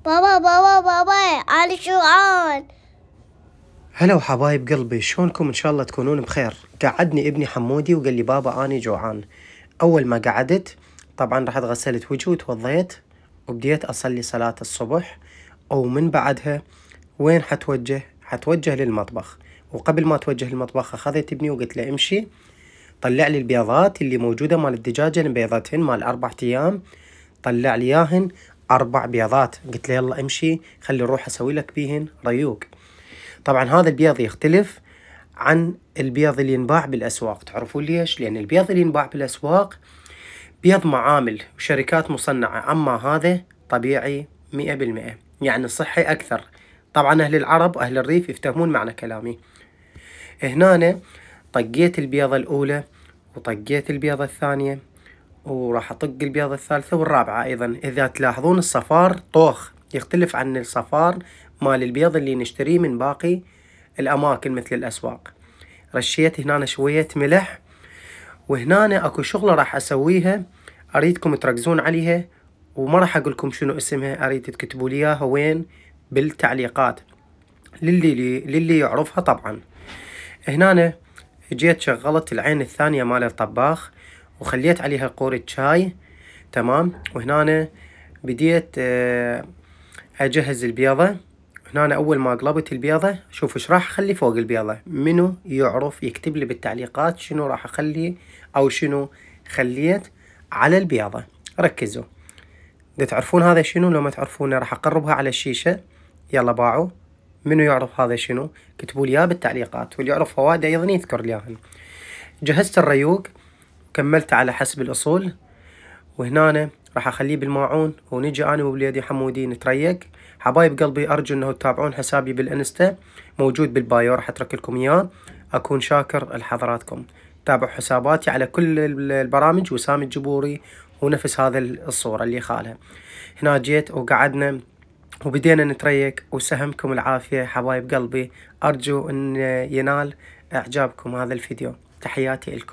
بابا أنا جوعان. هلا وحبايب قلبي، شلونكم؟ ان شاء الله تكونون بخير. قعدني ابني حمودي وقال لي بابا اني جوعان. اول ما قعدت طبعا رحت غسلت وجهي وتوضيت وبديت اصلي صلاة الصبح. ومن بعدها وين حتوجه للمطبخ. وقبل ما اتوجه للمطبخ اخذت ابني وقلت له امشي طلع لي البيضات اللي موجودة مال الدجاجة، بيضتهن مال 4 ايام، طلع لي ياهن 4 بيضات. قلت له يلا امشي خلي نروح اسوي لك بيهن ريوق. طبعا هذا البيض يختلف عن البيض اللي ينباع بالأسواق. تعرفون ليش؟ لأن البيض اللي ينباع بالأسواق بيض معامل وشركات مصنعة، أما هذا طبيعي 100%، يعني صحي أكثر. طبعا أهل العرب وأهل الريف يفتهمون معنى كلامي. هنا طقيت البيضة الأولى وطقيت البيضة الثانية وراح أطق البيضة الثالثة والرابعة أيضا. إذا تلاحظون الصفار طوخ، يختلف عن الصفار مال البيض اللي نشتريه من باقي الأماكن مثل الأسواق. رشيت هنا شوية ملح. وهنا أكو شغلة راح أسويها أريدكم تركزون عليها، وما راح أقولكم شنو اسمها، أريد تكتبوا لي إياها وين بالتعليقات للي يعرفها. طبعا هنا جيت شغلت العين الثانية مال الطباخ وخليت عليها قورة شاي، تمام. وهنا بديت أجهز البيضة. هنا أول ما قلبت البيضة شوف إيش راح أخلي فوق البيضة. منو يعرف يكتب لي بالتعليقات شنو راح أخلي أو شنو خليت على البيضة. ركزوا إذا تعرفون هذا شنو، لو ما تعرفونه راح أقربها على الشيشة. يلا باعوا منو يعرف هذا شنو، كتبوا لي إياه بالتعليقات، واللي يعرف فوائده أيضا يذكر لي إياهن. جهزت الريوق كملت على حسب الأصول. وهنا راح أخليه بالماعون ونجي أنا ووليدي حمودي نتريق. حبايب قلبي أرجو أنه تتابعون حسابي بالإنستا، موجود بالبايو، راح أترك لكم إياه. أكون شاكر لحضراتكم. تابعوا حساباتي على كل البرامج وسام الجبوري ونفس هذا الصورة اللي خالها. هنا جيت وقعدنا وبدينا نتريق، وسهمكم العافية حبايب قلبي. أرجو أن ينال إعجابكم هذا الفيديو. تحياتي لكم.